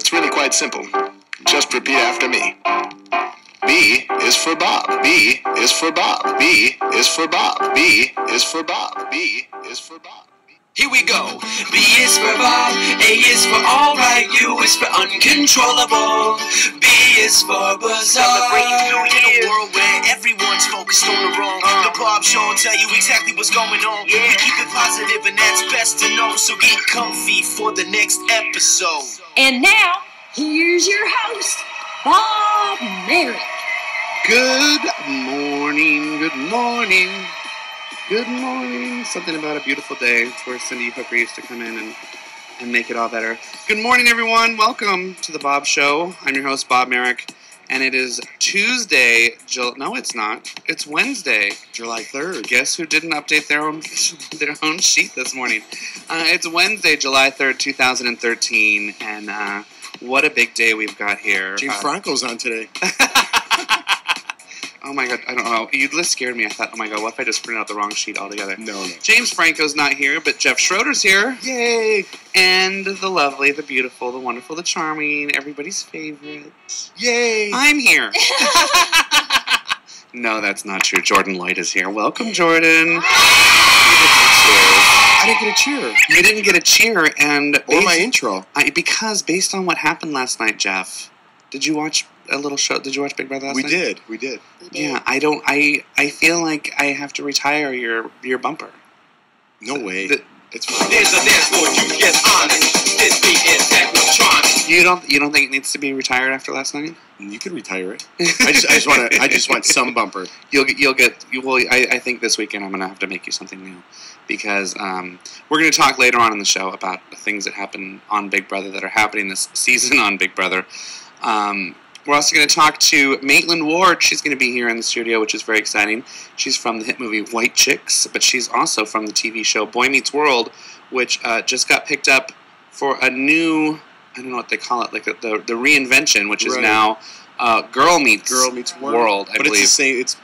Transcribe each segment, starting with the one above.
It's really quite simple. Just repeat after me. B is for Bob. B is for Bob. B is for Bob. B is for Bob. B is for Bob. Here we go. B is for Bob, A is for alright, U is for uncontrollable, B is for bizarre. In a world where everyone's focused on the wrong, the Bob Show will tell you exactly what's going on. We keep it positive and that's best to know, so get comfy for the next episode. And now, here's your host, Bob Merrick. Good morning, good morning. Good morning. Something about a beautiful day. It's where Cindy Hooker used to come in and make it all better. Good morning, everyone. Welcome to the Bob Show. I'm your host, Bob Merrick, and it is Tuesday. No, it's not. It's Wednesday, July 3rd. Guess who didn't update their own sheet this morning? It's Wednesday, July 3rd, 2013, and what a big day we've got here. James Franco's on today. Oh my God, I don't know. You just scared me. I thought, oh my God, what if I just printed out the wrong sheet altogether? No. James Franco's not here, but Jeff Schroeder's here. Yay! And the lovely, the beautiful, the wonderful, the charming, everybody's favorite. Yay! I'm here. No, that's not true. Jordan Lloyd is here. Welcome, Jordan. I didn't get a cheer. You didn't get a cheer, and... Or my intro. Because based on what happened last night, Jeff, did you watch a little show? Did you watch Big Brother last night? We did. Yeah, I feel like I have to retire your bumper. No way. It's fine. There's a dance floor, you get honest. This beat is technotronic. You don't think it needs to be retired after last night? You can retire it. I just want some bumper. I think this weekend I'm gonna have to make you something new, because we're gonna talk later on in the show about the things that happen on Big Brother that are happening this season on Big Brother. We're also going to talk to Maitland Ward. She's going to be here in the studio, which is very exciting. She's from the hit movie White Chicks, but she's also from the TV show Boy Meets World, which just got picked up for a new, I don't know what they call it, like the reinvention, which is now Girl Meets World, I believe. It's the same. It's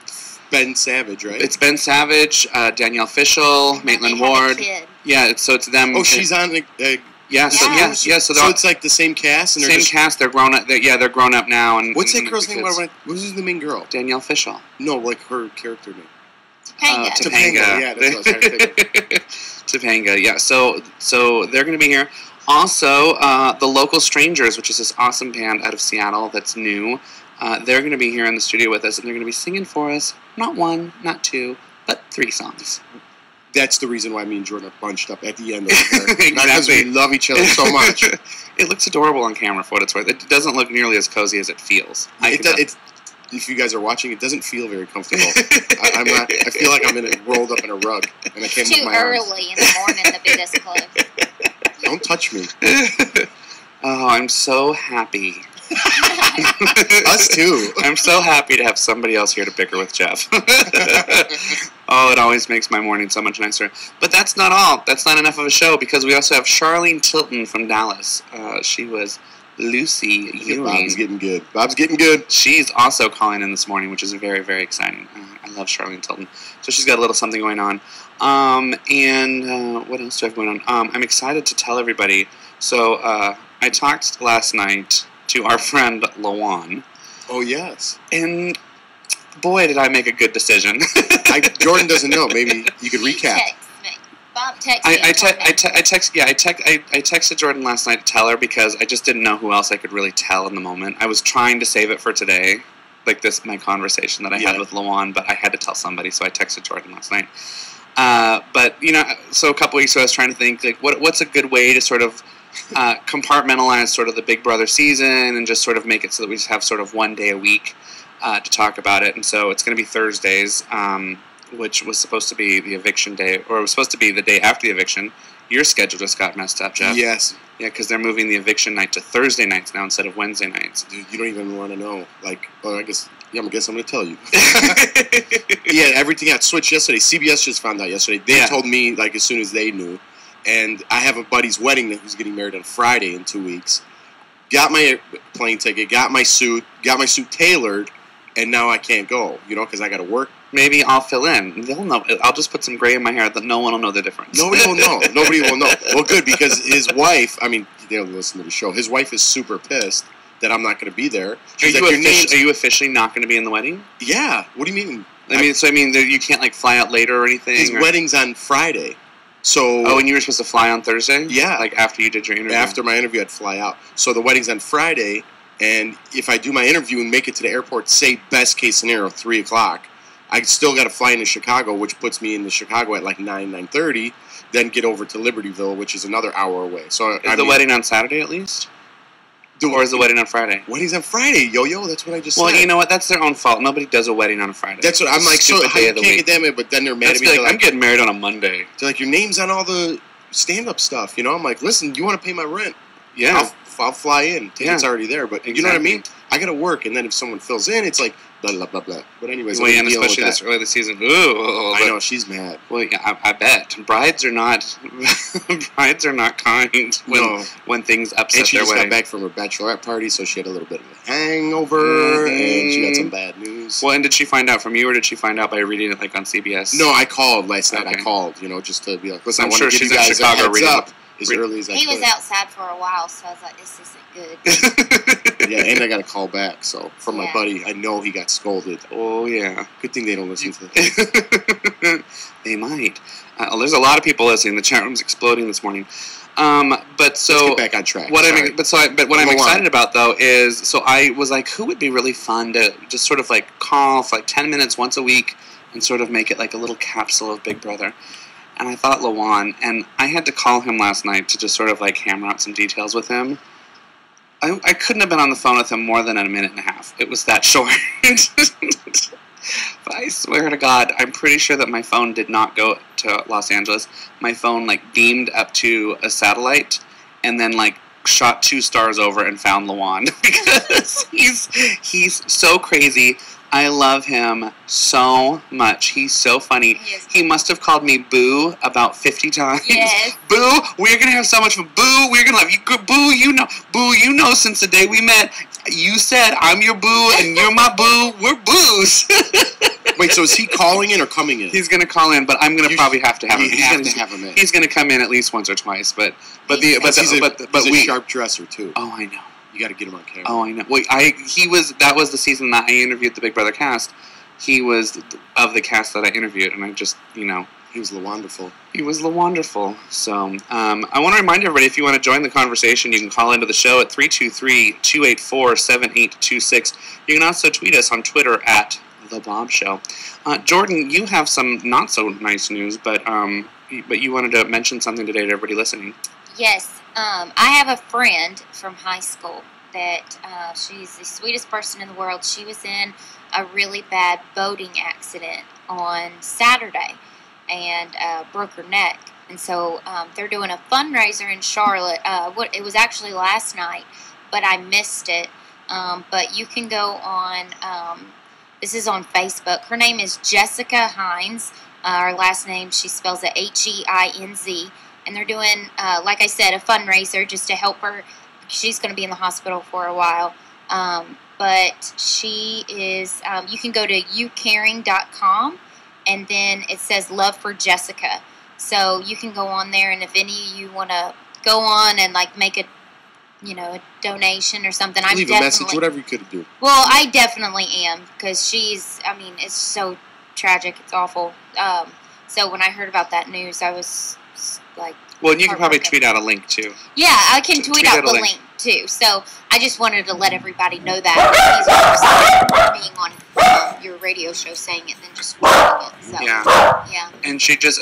Ben Savage, right? It's Ben Savage, Danielle Fishel, Maitland Ward. Yeah, it's them. Oh, she's on Yeah, so it's like the same cast, and cast. They're grown up. They're grown up now. And what's that girl's name? Who's the main girl? Danielle Fishel. No, like her character name. Topanga. Yeah, that's what I was trying to think of. Topanga. Yeah. So they're going to be here. Also, the Local Strangers, which is this awesome band out of Seattle that's new. They're going to be here in the studio with us, and they're going to be singing for us. Not one, not two, but 3 songs. That's the reason why me and Jordan are bunched up at the end over here. Exactly. Not because we love each other so much. It looks adorable on camera for what it's worth. It doesn't look nearly as cozy as it feels. If you guys are watching, it doesn't feel very comfortable. I feel like I'm rolled up in a rug, and I can't move my arms. Too early in the morning to be this close. Don't touch me. Oh, I'm so happy. Us too. I'm so happy to have somebody else here to bicker with Jeff. Oh, it always makes my morning so much nicer. But that's not all. That's not enough of a show, because we also have Charlene Tilton from Dallas. She was Lucy Ewing. Bob's getting good. She's also calling in this morning, which is very, very exciting. I love Charlene Tilton. So she's got a little something going on. And what else do I have going on? I'm excited to tell everybody. So I talked last night to our friend Lewan. Oh, yes. And boy, did I make a good decision. Jordan doesn't know. Maybe you could recap. Bob texted me. I texted Jordan last night to tell her, because I just didn't know who else I could really tell in the moment. I was trying to save it for today, like my conversation that I had with Lewan, but I had to tell somebody, so I texted Jordan last night. But, so a couple weeks ago I was trying to think, like, what's a good way to sort of compartmentalize sort of the Big Brother season and just sort of make it so that we just have sort of one day a week to talk about it. And so it's going to be Thursdays, which was supposed to be the eviction day, or it was supposed to be the day after the eviction. Your schedule just got messed up, Jeff. Yes. Yeah, because they're moving the eviction night to Thursday nights now instead of Wednesday nights. Dude, you don't even want to know. I guess I'm going to tell you. Yeah, everything got switched yesterday. CBS just found out yesterday. They told me, as soon as they knew. And I have a buddy's wedding who's getting married on Friday in 2 weeks. Got my plane ticket, got my suit tailored, and now I can't go, because I got to work. Maybe I'll fill in. They'll know. I'll just put some gray in my hair that no one will know the difference. Nobody will know. Well, good, because his wife, they'll listen to the show. His wife is super pissed that I'm not going to be there. Are you officially not going to be in the wedding? Yeah. What do you mean? I mean, you can't like fly out later or anything. His wedding's on Friday. So. Oh, and you were supposed to fly on Thursday? Yeah. Like after you did your interview. After my interview, I'd fly out. So the wedding's on Friday, and if I do my interview and make it to the airport, say best case scenario 3:00, I still got to fly into Chicago, which puts me into Chicago at like 9:30. Then get over to Libertyville, which is another hour away. So is the wedding on Saturday at least? Or is the wedding on Friday? Wedding's on Friday, yo. That's what I just said. Well, you know what? That's their own fault. Nobody does a wedding on a Friday. That's what I'm like. So how you can't get them in, but then they're mad at me. Like, I'm getting married on a Monday. They're like, your name's on all the stand-up stuff. You know, I'm like, listen, you want to pay my rent? Yeah. I'll fly in. Ticket's already there. But you know what I mean? I got to work, and then if someone fills in, it's like, blah, blah, blah, blah. But anyways, well, and especially this early in the season. Ooh, I know, she's mad. Well, yeah, I bet. Brides are not kind when things upset their wedding. And she just got back from her bachelorette party, so she had a little bit of a hangover, and she got some bad news. Well, and did she find out from you, or did she find out by reading it like on CBS? No, I called last night. I called, just to be like, listen, I'm sure she's in Chicago reading up as early as I could. He was outside for a while, so I was like, this isn't good. Yeah, and I got a call back, so from my buddy, I know he got scolded. Oh, yeah. Good thing they don't listen to this. They might. There's a lot of people listening. The chat room's exploding this morning. But so let's get back on track. What I'm excited about though is, so I was like, who would be really fun to just sort of like call for like 10 minutes once a week and sort of make it like a little capsule of Big Brother. And I thought Lewan, and I had to call him last night to just sort of like hammer out some details with him. I couldn't have been on the phone with him more than a minute and a half. It was that short. But I swear to God, I'm pretty sure that my phone did not go to Los Angeles. My phone like beamed up to a satellite and then like shot 2 stars over and found Lewan because he's so crazy. I love him so much. He's so funny. He must have called me Boo about 50 times. Yes. Boo, we're going to have so much fun. Boo, we're going to love you. Boo, you know since the day we met, you said I'm your boo and you're my boo. We're boos. Wait, so is he calling in or coming in? He's going to call in, but I'm going to probably have to have him. He's going to come in at least once or twice, but he's a sharp dresser too. Oh, I know. You got to get him on camera. Oh, I know. Well, that was the season that I interviewed the Big Brother cast. He was of the cast that I interviewed, and I just, he was LaWonderful. He was LaWonderful. So, I want to remind everybody, if you want to join the conversation, you can call into the show at 323-284-7826. You can also tweet us on Twitter at The Bob Show. Jordan, you have some not so nice news, but you wanted to mention something today to everybody listening. Yes. I have a friend from high school that she's the sweetest person in the world. She was in a really bad boating accident on Saturday and broke her neck. And so they're doing a fundraiser in Charlotte. It was actually last night, but I missed it. But you can go on, this is on Facebook. Her name is Jessica Hines. Her last name, she spells it H-E-I-N-Z. And they're doing, like I said, a fundraiser just to help her. She's going to be in the hospital for a while. But she is, you can go to youcaring.com, and then it says Love for Jessica. So you can go on there, and if any of you want to go on and like make a donation or something, leave a message, whatever you could do. Well, I definitely am, because it's so tragic. It's awful. So when I heard about that news, I was like, well, you can probably tweet out a link too. Yeah, I can tweet out the link too. So I just wanted to let everybody know that it's easier being on your radio show saying it than just reading it. So, yeah. And she just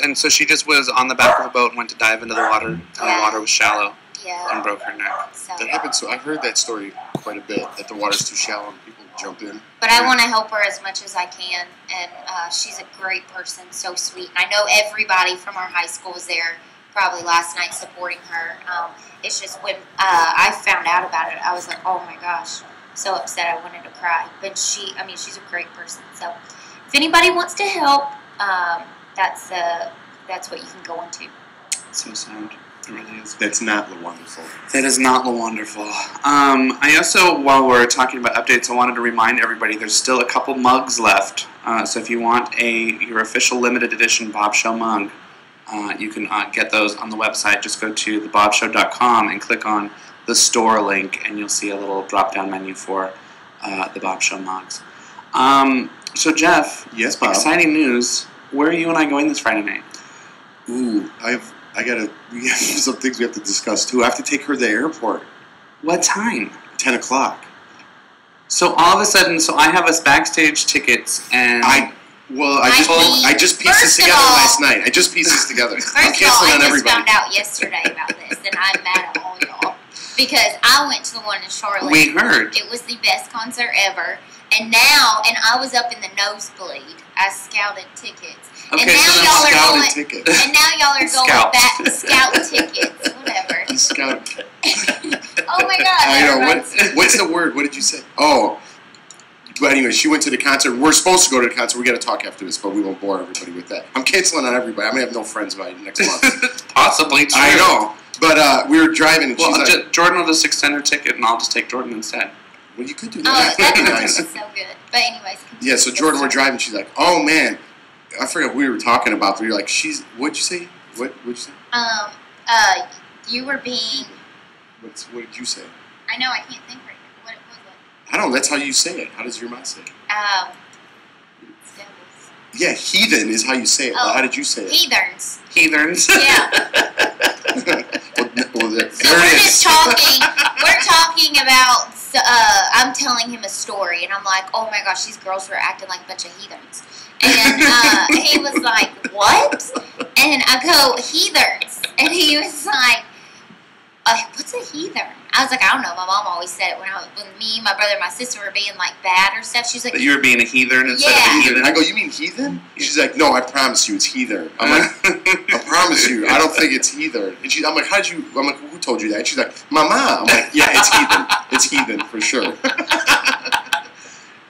was on the back of a boat and went to dive into the water. And the water was shallow. Yeah. And broke her neck. So. That happens. So I heard that story quite a bit. That the water's too shallow and people jump in. But I want to help her as much as I can, and she's a great person, so sweet. And I know everybody from our high school was there probably last night supporting her. It's just when I found out about it, I was like, oh my gosh, so upset I wanted to cry. But she's a great person. So if anybody wants to help, that's what you can go into. So sad. It really is. That's not LaWonderful. That is not LaWonderful. I also, while we're talking about updates, I wanted to remind everybody there's still a couple mugs left. So if you want your official limited edition Bob Show mug, You can get those on the website. Just go to thebobshow.com and click on the store link, and you'll see a little drop-down menu for the Bob Show mugs. So Jeff, yes, Bob. Exciting news. Where are you and I going this Friday night? Ooh, we have some things we have to discuss too. I have to take her to the airport. What time? 10 o'clock. So all of a sudden, I have us backstage tickets, and I just pieced this together last night. I just pieced this together. First of all, I just found out yesterday about this, and I'm mad at all y'all. Because I went to the one in Charlotte. We heard. It was the best concert ever. And I was up in the nosebleed. I scouted tickets. Okay, and now so y'all are scouted going. tickets. And now y'all are going back to scout tickets. Whatever. Scout. Oh my God. I know. What's the word? What did you say? Oh. But anyway, she went to the concert. We're supposed to go to the concert. We got to talk after this, but we won't bore everybody with that. I'm canceling on everybody. I'm gonna have no friends by next month. Possibly true. I know. But we were driving, and she's like, Jordan will just extend her ticket, and I'll just take Jordan instead. well, you could do Oh, that. that's That'd be nice. so good. But anyways. Yeah, so Jordan, we're driving. She's like, oh, man. I forgot what we were talking about. But you're like, what'd you say? What'd you say? You were being. What did you say? I know, I can't think right now. What was it? I don't know. That's how you say it. How does your mouth say it? Devils. Yeah, heathen is how you say it. But how did you say it? Heathens. Heathens. Yeah. well, there So we're it just is. talking. We're talking about. I'm telling him a story, and I'm like, "Oh my gosh, these girls were acting like a bunch of heathens." And he was like, "What?" And I go, "Heathens," and he was like, "What's a heathen?" I was like, "I don't know." My mom always said it when me, my brother, and my sister were being like bad or stuff. She's like, That you were being a heathen instead of a Yeah. heathen. I go, you mean heathen? She's like, no, I promise you, it's heathen. I'm like, I promise you, I don't think it's heathen. And I'm like, I'm like, who told you that? And she's like, my mom. I'm like, yeah, it's heathen. It's heathen for sure.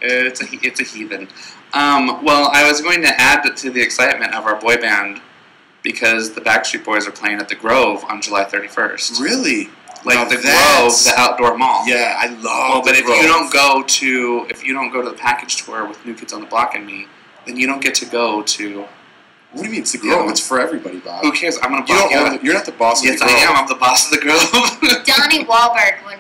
It's a heathen. Well, I was going to add to the excitement of our boy band because the Backstreet Boys are playing at the Grove on July 31st. Really? Like Now the Grove, that's- the outdoor mall. Yeah, I love Well, but the if Grove. you don't go to the package tour with New Kids on the Block and me, then you don't get to go to. What do you mean it's the Grove? Yeah. It's for everybody, Bob. Who cares? I'm gonna. You don't block own it. You're not the boss of Yes, the I Grove. am. I'm the boss of the Grove. Donnie Wahlberg, when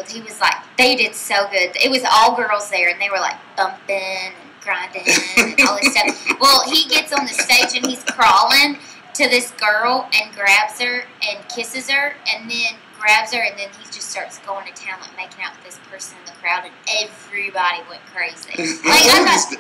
he was like, they did so good. It was all girls there, and they were like bumping and grinding and all this stuff. Well, he gets on the stage and he's crawling to this girl and grabs her and kisses her, and then grabs her, and then he just starts going to town, like making out with this person in the crowd, and everybody went crazy.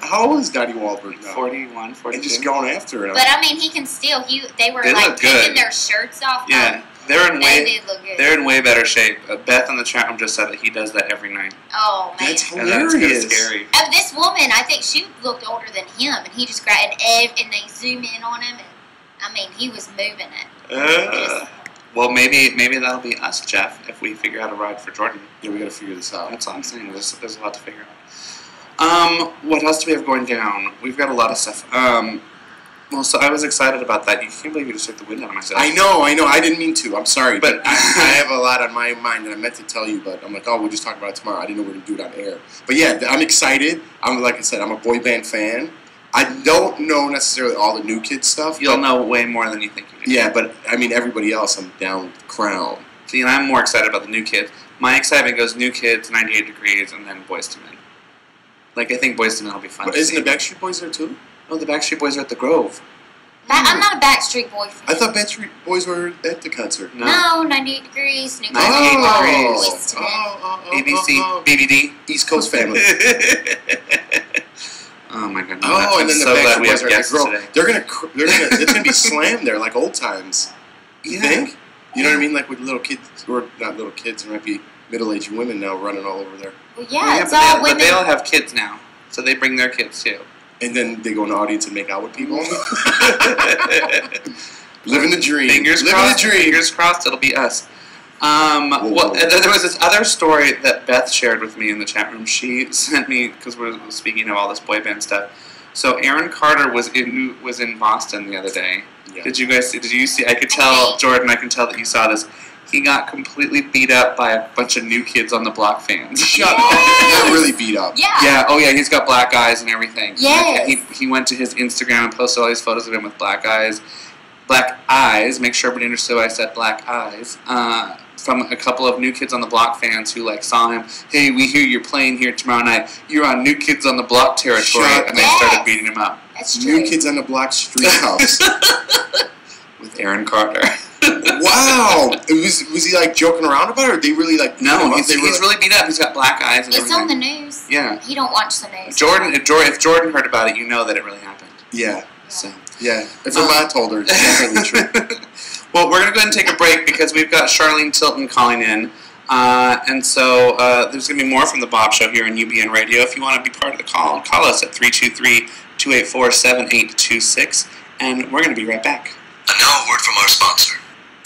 How old is Donnie Wahlberg now? 41, 42. And just going after it. But I mean, he can still. They were They like look good. taking their shirts off. Yeah, they're in They way did look good. they're in way better shape. Beth in the chat room just said that he does that every night. Oh man. That's And that's kind of hilarious. scary. This woman, I think she looked older than him, and he just grabbed and they zoom in on him, and I mean, he was moving it. Well, maybe that'll be us, Jeff, if we figure out a ride for Jordan. Yeah, we gotta figure this out. That's all I'm saying. There's a lot to figure out. What else do we have going down? We've got a lot of stuff. Well, so I was excited about that. You can't believe you just took the wind out of myself. I know. I didn't mean to. I'm sorry. But- I have a lot on my mind that I meant to tell you, but I'm like, oh, we'll just talk about it tomorrow. I didn't know we were going to do it on air. But yeah, I'm excited. Like I said, I'm a boy band fan. I don't know necessarily all the New Kids stuff. You'll but, know way more than you think you do. Yeah, but I mean, everybody else, I'm down with Crown. See, and I'm more excited about the New Kids. My excitement goes New Kids, 98 Degrees, and then Boyz II Men. Like, I think Boyz II Men will be fun. But to isn't see. the Backstreet Boys there too? No, the Backstreet Boys are at the Grove. I'm not a Backstreet Boy fan. I thought Backstreet Boys were at the concert. No, 98 Degrees, New 98 Kids, Degrees. Boyz II Men. ABC, BBD. East Coast family. Oh my goodness! Oh, I'm and then so the glad Backstreet we Boys have are at the guests Grove. today. It's gonna be slammed there like old times. You Yeah. think? You know what I mean? Like with little kids, or not little kids, there might be middle-aged women now running all over there. Well, yeah, it's but all but women. they all have kids now, so they bring their kids too. And then they go in the audience and make out with people. Living the dream. Fingers Living crossed. the dream. Fingers crossed. It'll be us. Whoa. Well, there was this other story that Beth shared with me in the chat room. She sent me because we're speaking of all this boy band stuff. So Aaron Carter was in Boston the other day. Yeah. Did you see? I could tell, Jordan. I can tell that you saw this. He got completely beat up by a bunch of New Kids on the Block fans. Shut up. Yes. Not really beat up. Yeah. Yeah. Oh yeah. He's got black eyes and everything. Yes. He went to his Instagram and posted all these photos of him with black eyes. Black Eyes. Make sure everybody understood why I said Black Eyes. From a couple of New Kids on the Block fans who saw him. Hey, we hear you're playing here tomorrow night. You're on New Kids on the Block territory, and they started beating him up. That's true. New Kids on the Block Street House with Aaron Carter. Wow, was he like joking around about it, or they really like? No, he's really beat up. He's got black eyes. And it's everything. on the news. Yeah, he don't watch the news. If Jordan heard about it, you know that it really happened. Yeah. So yeah, if Vermont told her, it's definitely true. Well, we're going to go ahead and take a break because we've got Charlene Tilton calling in. And so there's going to be more from the Bob Show here on UBN Radio. If you want to be part of the call us at 323-284-7826. And we're going to be right back. And now a word from our sponsor.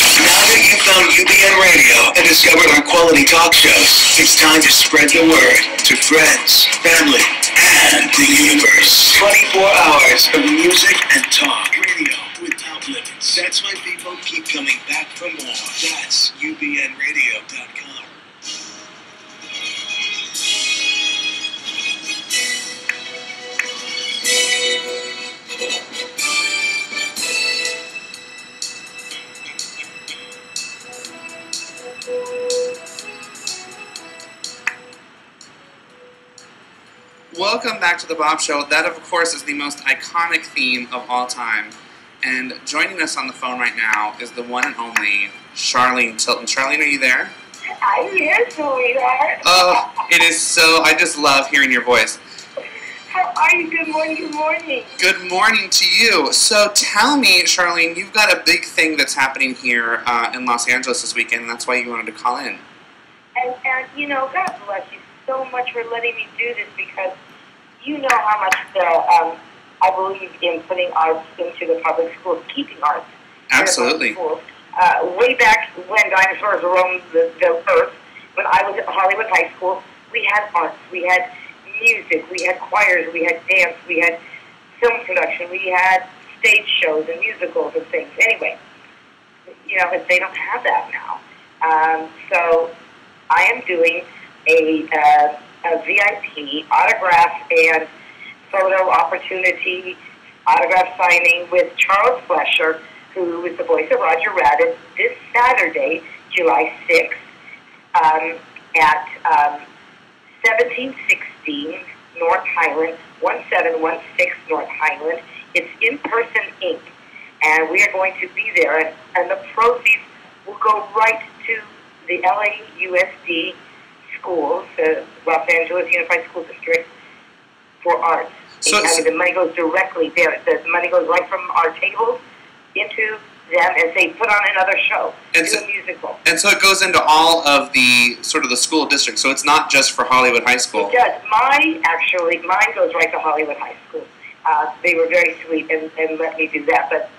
Now that you've found UBN Radio and discovered our quality talk shows, it's time to spread the word to friends, family, and the universe. 24 hours of music and talk. Radio without limits. That's why people keep coming back for more. That's UBNradio.com. Welcome back to the Bob Show. That, of course, is the most iconic theme of all time. And joining us on the phone right now is the one and only Charlene Tilton. Charlene, are you there? I'm here, sweetheart. Oh, it is so... I just love hearing your voice. How are you? Good morning, good morning. Good morning to you. So tell me, Charlene, you've got a big thing that's happening here in Los Angeles this weekend, and that's why you wanted to call in. And you know, God bless you so much for letting me do this, because you know how much I believe in putting arts into the public schools, keeping arts. Absolutely. In the public schools. Way back when dinosaurs roamed the earth, when I was at Hollywood High School, we had arts, we had music, we had choirs, we had dance, we had film production, we had stage shows and musicals and things. Anyway, you know, they don't have that now. So I am doing a VIP autograph and photo opportunity, autograph signing with Charles Flesher, who is the voice of Roger Rabbit, this Saturday, July 6th, at 1716 North Highland, 1716 North Highland. It's In Person Inc., and we are going to be there, and the proceeds will go right to the LAUSD schools, the Los Angeles Unified School District, for arts. So the money goes directly there. The money goes right from our tables into them as they put on another show, do a musical. And so it goes into all of the sort of the school districts. So it's not just for Hollywood High School. It does. Mine goes right to Hollywood High School. They were very sweet and let me do that. But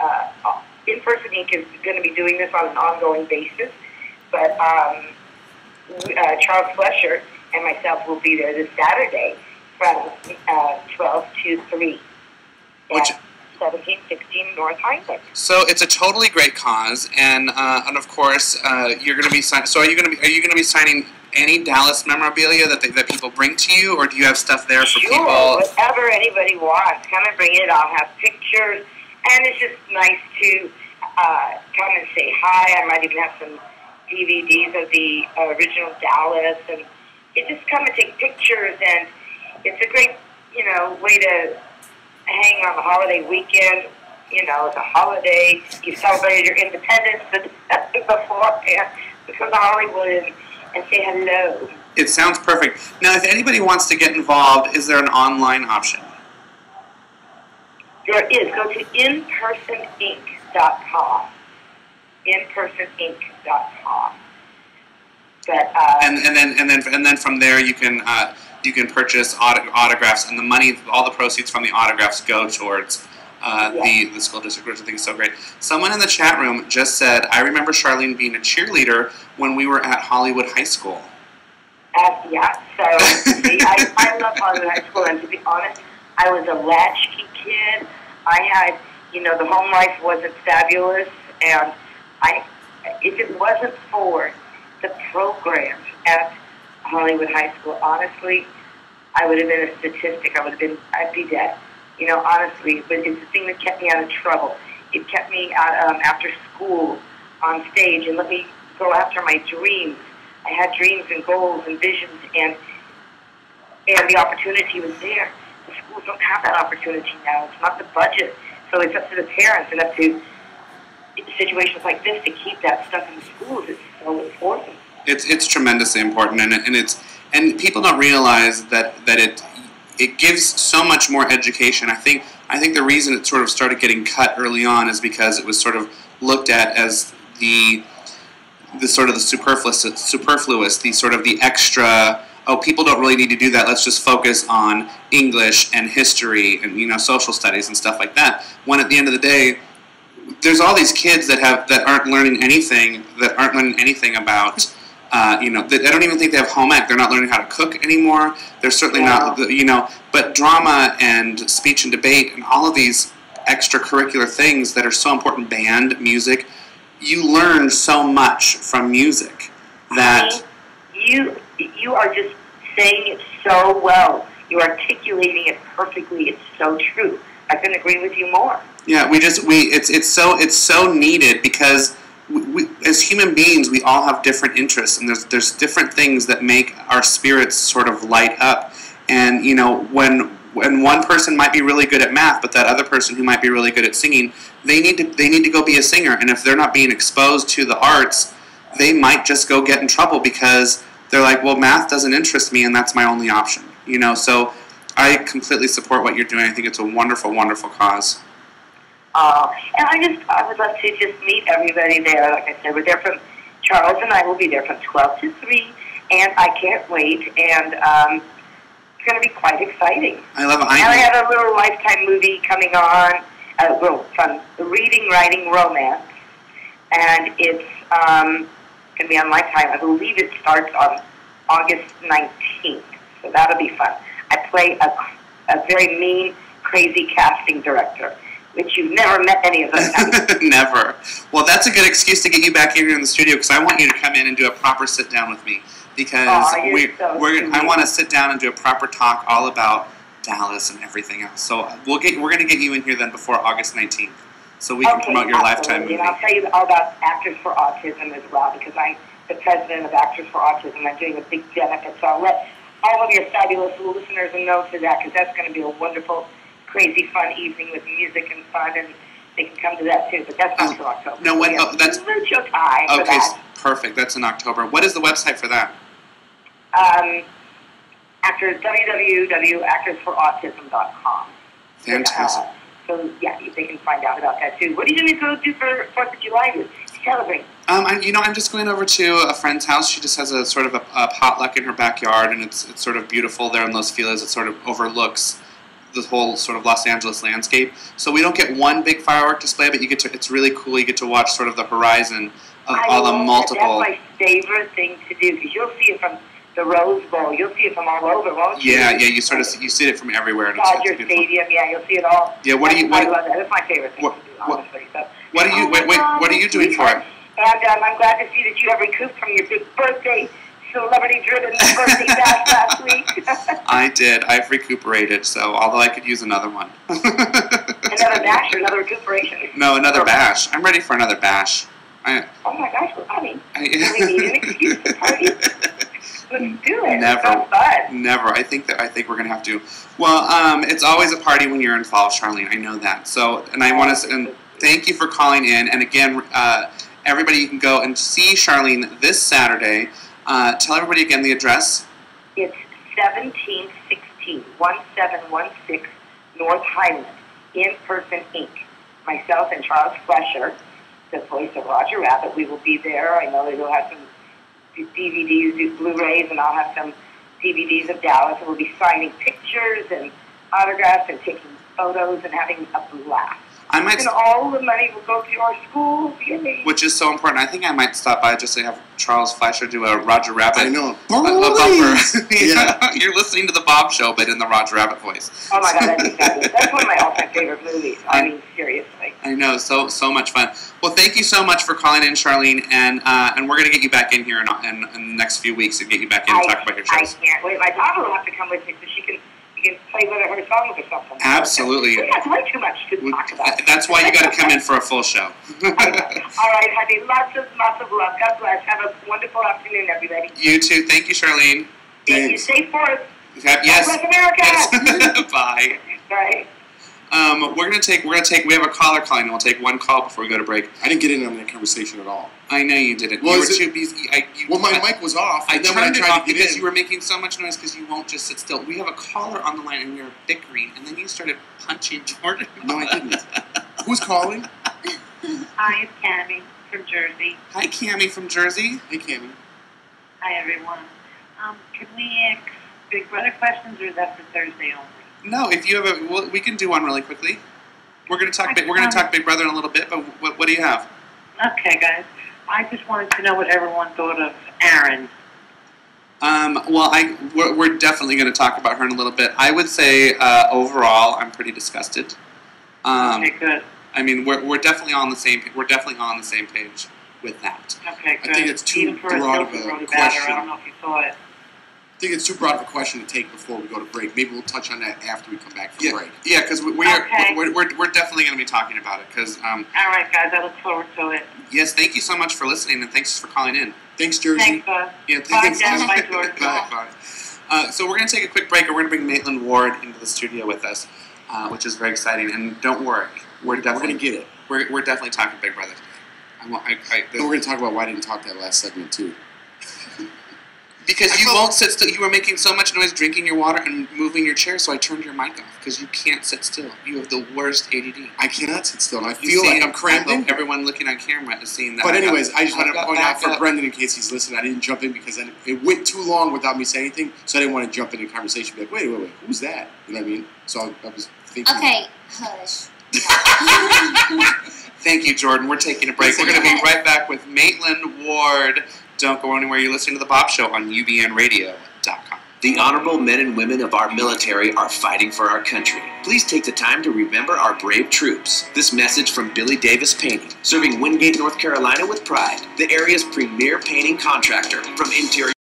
In Person Inc. is going to be doing this on an ongoing basis. But Charles Flesher and myself will be there this Saturday from 12 to 3 at 1716 North Highland. So it's a totally great cause, and of course you're going to be signing. So are you going to be signing any Dallas memorabilia that people bring to you, or do you have stuff there for people? Sure, whatever anybody wants, come and bring it. I'll have pictures, and it's just nice to come and say hi. I might even have some DVDs of the original Dallas, and you just come and take pictures, and it's a great, way to hang on the holiday weekend. It's a holiday. You celebrated your independence beforehand. Come to Hollywood and say hello. It sounds perfect. Now, if anybody wants to get involved, is there an online option? There is. Go to inpersoninc.com. inpersoninc.com. But and then from there you can purchase autographs, and the money, all the proceeds from the autographs go towards the school district, which I think is so great. Someone in the chat room just said, "I remember Charlene being a cheerleader when we were at Hollywood High School." Yeah. So see, I love Hollywood High School, and to be honest, I was a latchkey kid. I had, the home life wasn't fabulous, and if it wasn't for the programs at Hollywood High School, honestly, I would have been a statistic. I'd be dead. Honestly, but it's the thing that kept me out of trouble. It kept me after school on stage and let me go after my dreams. I had dreams and goals and visions, and the opportunity was there. The schools don't have that opportunity now. It's not the budget. So it's up to the parents and up to situations like this to keep that stuff in the schools. It's so important. It's tremendously important, and people don't realize that it gives so much more education. I think the reason it sort of started getting cut early on is because it was sort of looked at as the sort of the superfluous, the sort of the extra. Oh, people don't really need to do that. Let's just focus on English and history and social studies and stuff like that. When at the end of the day, there's all these kids that aren't learning anything about. I don't even think they have home ec. They're not learning how to cook anymore. They're certainly not, but drama and speech and debate and all of these extracurricular things that are so important, band, music, you learn so much from music that... You are just saying it so well. You're articulating it perfectly. It's so true. I couldn't agree with you more. Yeah, it's so needed because we, as human beings, we all have different interests, and there's different things that make our spirits sort of light up. And when one person might be really good at math, but that other person who might be really good at singing, they need to go be a singer. And if they're not being exposed to the arts, they might just go get in trouble because they're like, well, math doesn't interest me, and that's my only option. So I completely support what you're doing. I think it's a wonderful, wonderful cause. And I would love to just meet everybody there. Like I said, we're there from, Charles and I will be there from 12 to 3, and I can't wait, and it's going to be quite exciting. I love it. And I have a little Lifetime movie coming on, real fun, Reading, Writing, Romance, and it's going to be on Lifetime. I believe it starts on August 19th, so that'll be fun. I play a very mean, crazy casting director, which you've never met any of those times. Never. Well, that's a good excuse to get you back here in the studio because I want you to come in and do a proper sit down with me because I want to sit down and do a proper talk all about Dallas and everything else. So we're going to get you in here then before August 19th. So we can promote your Lifetime movie. And I'll tell you all about Actors for Autism as well, because I'm the president of Actors for Autism. I'm doing a big benefit, so I'll let all of your fabulous listeners know to that, because that's going to be a wonderful, crazy, fun evening with music and fun, and they can come to that too. But that's not until October. No, when? Oh, that's mucho time for okay, that. Perfect. That's in October. What is the website for that? www.actorsforautism.com. Fantastic. So, yeah, they can find out about that, too. What are you going to go do for 4th of July to celebrate? I'm just going over to a friend's house. She just has a sort of a potluck in her backyard, and it's sort of beautiful there in Los Feliz. It sort of overlooks the whole sort of Los Angeles landscape. So we don't get one big firework display, but it's really cool. You get to watch sort of the horizon of all the multiple... That's my favorite thing to do, because you'll see it from the Rose Bowl. You'll see it from all over, won't you? Yeah, you see it from everywhere. And Dodger Stadium, yeah, you'll see it all. Yeah, I love that. That's my favorite thing to do, honestly. So, what are you doing for it? And I'm glad to see that you have recouped from your big birthday, celebrity-driven birthday bash last week. I did. I've recuperated, so although I could use another one. Another bash or another recuperation? No, another bash. I'm ready for another bash. Oh my gosh, we're funny. Do we need an excuse to party? Let's do it. Never. It's so fun. Never. I think we're gonna have to. Well, it's always a party when you're involved, Charlene. I know that. So, and I want to and thank you for calling in. And again, everybody, you can go and see Charlene this Saturday. Tell everybody again the address. It's 1716 North Highland, In Person Inc. Myself and Charles Flesher, the voice of Roger Rabbit, we will be there. I know they will have some DVDs, Blu-rays, and I'll have some DVDs of Dallas. And we'll be signing pictures and autographs and taking photos and having a blast. And all the money will go to our schools. Yay. Which is so important. I think I might stop by just to have Charles Fleischer do a Roger Rabbit. I know. A bumper. Yeah. You're listening to the Bob Show, but in the Roger Rabbit voice. Oh my God, that'd be fabulous. That's one of my all-time favorite movies. I mean, seriously. I know, so much fun. Well, thank you so much for calling in, Charlene, and we're going to get you back in here in the next few weeks and get you back in and talk about your shows. I can't wait. My daughter will have to come with me so she can, can play one of her songs or something. Absolutely. We have way too much to talk about. That's why you got to come in for a full show. All right, honey. Lots of love. God bless. Have a wonderful afternoon, everybody. You too. Thank you, Charlene. Thank you. Stay forth. Yes. God bless America. Yes. Bye. Bye. We're gonna take. We have a caller calling. And we'll take one call before we go to break. I didn't get in on that conversation at all. I know you didn't. Well, you were too busy. My mic was off. I and then when I turned it tried off to get because in, you were making so much noise because you won't just sit still. We have a caller on the line and we were bickering, and then you started punching Jordan. No, I didn't. Who's calling? Hi, it's Cammie from Jersey. Hi, Cammie from Jersey. Hey, Cammie. Hi, everyone. Can we ask Big Brother questions, or is that for Thursday only? No, if you have we can do one really quickly. We're gonna talk. We're gonna talk Big Brother in a little bit. But what do you have? Okay, guys. I just wanted to know what everyone thought of Aaron. Well, we're definitely going to talk about her in a little bit. I would say overall, I'm pretty disgusted. Okay, good. I mean, we're definitely on the same. We're definitely on the same page with that. Okay, good. I think it's too Even for broad of Hilton a wrote about question. her. I don't know if you saw it. I think it's too broad of a question to take before we go to break. Maybe we'll touch on that after we come back from break. Yeah, because we're definitely going to be talking about it. Because all right, guys, I look forward to it. Yes, thank you so much for listening and thanks for calling in. Thanks, Jersey. Thanks, bud. Yeah, Bye, thanks. Dad. Bye, George. Bye. So we're going to take a quick break, and we're going to bring Maitland Ward into the studio with us, which is very exciting. And don't worry, we're going to get it. We're definitely talking Big Brother. And we're going to talk about why I didn't talk that last segment too. Because you won't sit still. You were making so much noise drinking your water and moving your chair, so I turned your mic off because you can't sit still. You have the worst ADD. I cannot sit still, and I feel like I'm cramping. Everyone looking on camera is seeing that. But anyways, I just want to point out for Brendan, in case he's listening, I didn't jump in because then it went too long without me saying anything, so I didn't want to jump into the conversation and be like, wait, who's that? You know what I mean? So I was thinking... Okay, hush. Thank you, Jordan. We're taking a break. We're going to be right back with Maitland Ward. Don't go anywhere. You're listening to The Bob Show on UBNradio.com. The honorable men and women of our military are fighting for our country. Please take the time to remember our brave troops. This message from Billy Davis Painting, serving Wingate, North Carolina with pride, the area's premier painting contractor. From interior